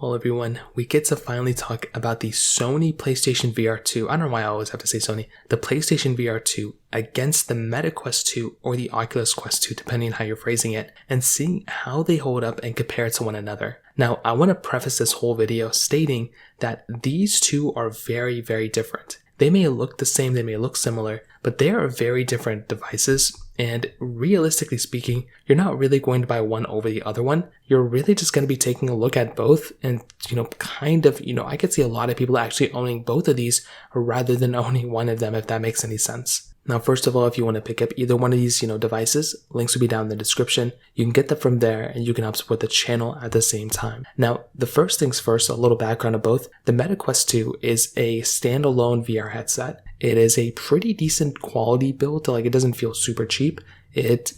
Well, everyone, we get to finally talk about the Sony PlayStation VR 2. I don't know why I always have to say Sony. The PlayStation VR 2 against the Meta Quest 2 or the Oculus Quest 2, depending on how you're phrasing it, and seeing how they hold up and compare to one another. Now, I want to preface this whole video stating that these two are very, very different. They may look the same, they may look similar, but they are very different devices. And realistically speaking, you're not really going to buy one over the other one. You're really just going to be taking a look at both and, I could see a lot of people actually owning both of these rather than owning one of them, if that makes any sense. Now, first of all, if you want to pick up either one of these, devices, links will be down in the description. You can get them from there and you can help support the channel at the same time. Now, the first things first, a little background of both. The Meta Quest 2 is a standalone VR headset. It is a pretty decent quality build, it doesn't feel super cheap. It,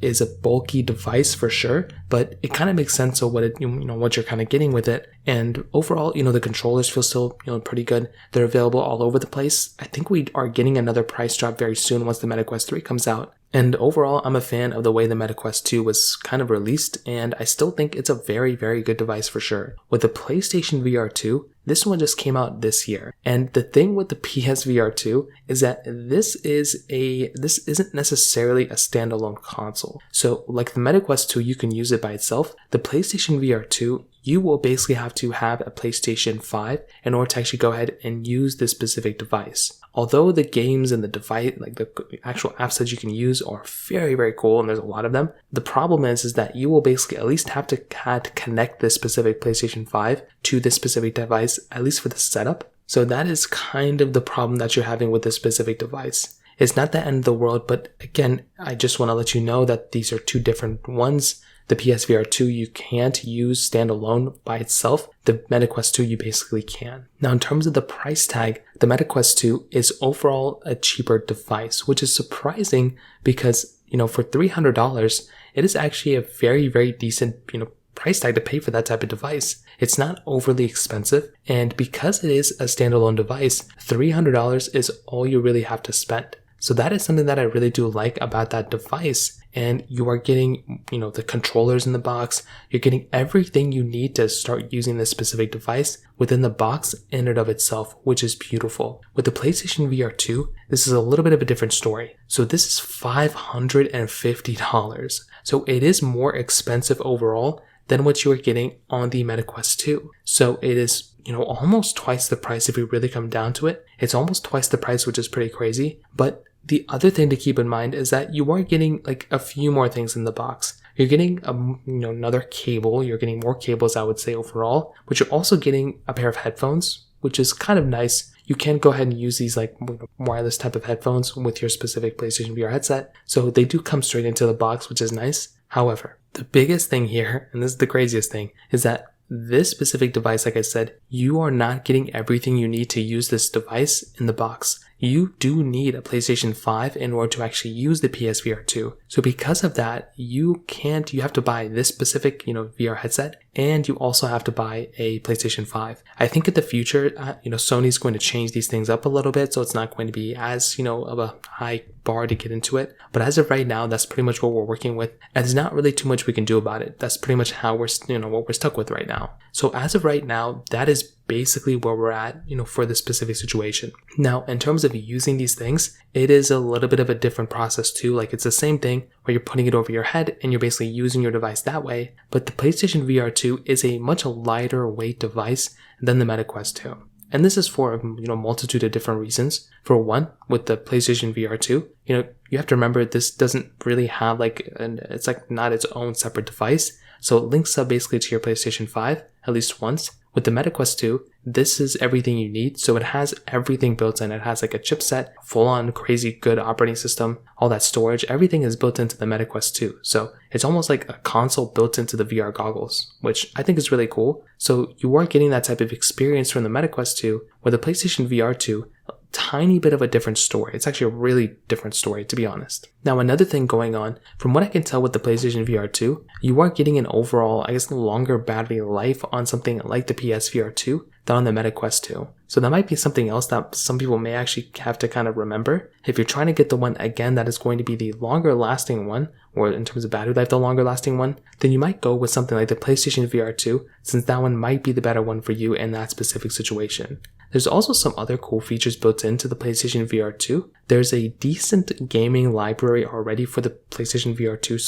is a bulky device for sure, but it kind of makes sense of what you're kind of getting with it. And overall, the controllers feel still, pretty good. They're available all over the place. I think we are getting another price drop very soon once the Meta Quest 3 comes out. And overall, I'm a fan of the way the Meta Quest 2 was kind of released, and I still think it's a very, very good device for sure. With the PlayStation VR 2, this one just came out this year. And the thing with the PSVR 2 is that this isn't necessarily a standalone console. So like the Meta Quest 2, you can use it by itself. The PlayStation VR 2, you will basically have to have a PlayStation 5 in order to actually go ahead and use this specific device. Although the games and the device, like the actual apps that you can use are very, very cool, and there's a lot of them, the problem is that you will basically at least have to connect this specific PlayStation 5 to this specific device, at least for the setup. So that is kind of the problem that you're having with this specific device. It's not the end of the world, but again, I just want to let you know that these are two different ones. The PSVR 2 you can't use standalone by itself. The Meta Quest 2 you basically can. Now in terms of the price tag, the Meta Quest 2 is overall a cheaper device, which is surprising because, for $300, it is actually a very, very decent, price tag to pay for that type of device. It's not overly expensive, and because it is a standalone device, $300 is all you really have to spend. So that is something that I really do like about that device. And you are getting, the controllers in the box. You're getting everything you need to start using this specific device within the box in and of itself, which is beautiful. With the PlayStation VR 2, this is a little bit of a different story. So this is $550. So it is more expensive overall than what you are getting on the Meta Quest 2. So it is, almost twice the price if we really come down to it. It's almost twice the price, which is pretty crazy. But the other thing to keep in mind is that you are getting like a few more things in the box. You're getting another cable. You're getting more cables, I would say, overall, but you're also getting a pair of headphones, which is kind of nice. You can go ahead and use these like wireless type of headphones with your specific PlayStation VR headset. So they do come straight into the box, which is nice. However, the biggest thing here, and this is the craziest thing, is that this specific device, like I said, you are not getting everything you need to use this device in the box. You do need a PlayStation 5 in order to actually use the PSVR 2. So because of that, you have to buy this specific, VR headset, and you also have to buy a PlayStation 5. I think in the future, Sony's going to change these things up a little bit, so it's not going to be as, of a high bar to get into it. But as of right now, that's pretty much what we're working with, and there's not really too much we can do about it. That's pretty much how we're, what we're stuck with right now. So as of right now, that is basically where we're at, for this specific situation. Now, in terms of using these things, it is a little bit of a different process too. Like it's the same thing where you're putting it over your head and you're basically using your device that way. But the PlayStation VR 2 is a much lighter weight device than the Meta Quest 2. And this is for, a multitude of different reasons. For one, with the PlayStation VR 2, you have to remember this doesn't really have it's like not its own separate device. So it links up basically to your PlayStation 5 at least once. With the Meta Quest 2, this is everything you need. So it has everything built in. It has like a chipset, full-on crazy good operating system, all that storage. Everything is built into the Meta Quest 2. So it's almost like a console built into the VR goggles, which I think is really cool. So you are getting that type of experience from the Meta Quest 2. With the PlayStation VR 2, tiny bit of a different story. It's actually a really different story, to be honest. Now, another thing going on, from what I can tell with the PlayStation VR 2, you are getting an overall, longer battery life on something like the PSVR 2 than on the Meta Quest 2. So that might be something else that some people may actually have to kind of remember. If you're trying to get the one, again, that is going to be the longer lasting one, or in terms of battery life, the longer lasting one, then you might go with something like the PlayStation VR 2, since that one might be the better one for you in that specific situation. There's also some other cool features built into the PlayStation VR 2. There's a decent gaming library already for the PlayStation VR 2,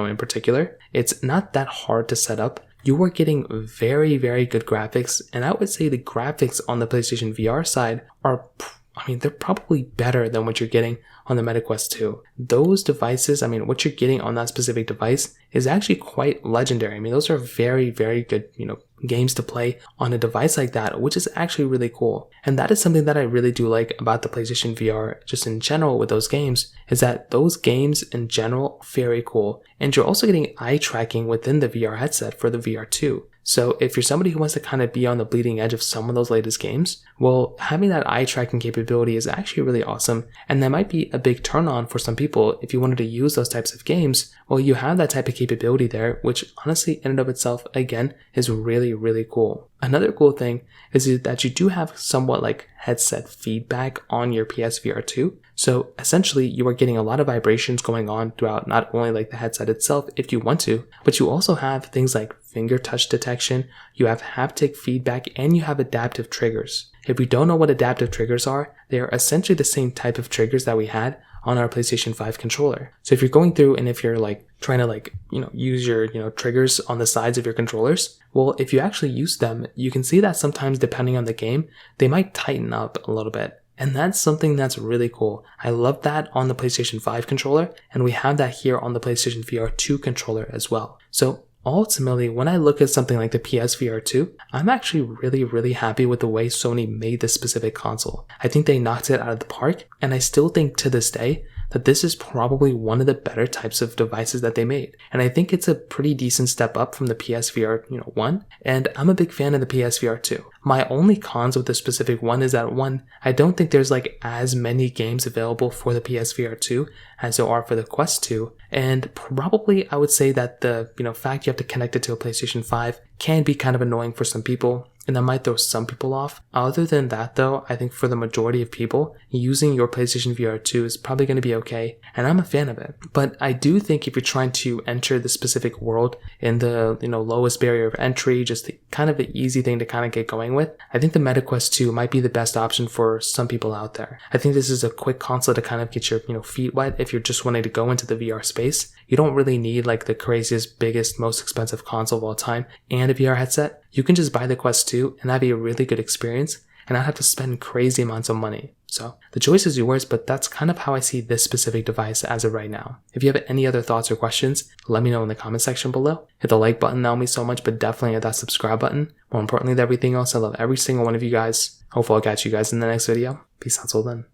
in particular. It's not that hard to set up. You are getting very, very good graphics, and I would say the graphics on the PlayStation VR side are, they're probably better than what you're getting on the Meta Quest 2. Those devices, what you're getting on that specific device is actually quite legendary. Those are very, very good, games to play on a device like that, which is actually really cool. And that is something that I really do like about the PlayStation VR just in general with those games, is that those games in general are very cool. And you're also getting eye tracking within the VR headset for the VR 2. So if you're somebody who wants to kind of be on the bleeding edge of some of those latest games, well, having that eye tracking capability is actually really awesome. And that might be a big turn on for some people. If you wanted to use those types of games, well, you have that type of capability there, which honestly in and of itself, again, is really, really cool. Another cool thing is that you do have somewhat like headset feedback on your PSVR 2. So essentially you are getting a lot of vibrations going on throughout not only like the headset itself if you want to, but you also have things like finger touch detection, you have haptic feedback, and you have adaptive triggers. If you don't know what adaptive triggers are, they are essentially the same type of triggers that we had on our PlayStation 5 controller. So if you're going through and if you're like trying to use your, triggers on the sides of your controllers, well, if you actually use them, you can see that sometimes depending on the game, they might tighten up a little bit. And that's something that's really cool. I love that on the PlayStation 5 controller, and we have that here on the PlayStation VR 2 controller as well. So ultimately, when I look at something like the PSVR 2, I'm actually really, really happy with the way Sony made this specific console. I think they knocked it out of the park, and I still think to this day that this is probably one of the better types of devices that they made. And I think it's a pretty decent step up from the PSVR 1, and I'm a big fan of the PSVR 2. My only cons with this specific one is that one, I don't think there's like as many games available for the PSVR 2 as there are for the Quest 2. And probably I would say that the fact you have to connect it to a PlayStation 5 can be kind of annoying for some people, and that might throw some people off. Other than that though, I think for the majority of people, using your PlayStation VR 2 is probably going to be okay, and I'm a fan of it. But I do think if you're trying to enter the specific world in the lowest barrier of entry, just kind of an easy thing to kind of get going with, I think the Meta Quest 2 might be the best option for some people out there. I think this is a quick console to kind of get your feet wet if you're just wanting to go into the VR space. You don't really need like the craziest, biggest, most expensive console of all time and a VR headset. You can just buy the Quest 2 and have a really good experience and not have to spend crazy amounts of money. So the choice is yours, but that's kind of how I see this specific device as of right now. If you have any other thoughts or questions, let me know in the comment section below. Hit the like button, that will mean so much, but definitely hit that subscribe button. More importantly than everything else, I love every single one of you guys. Hopefully I'll catch you guys in the next video. Peace out till then.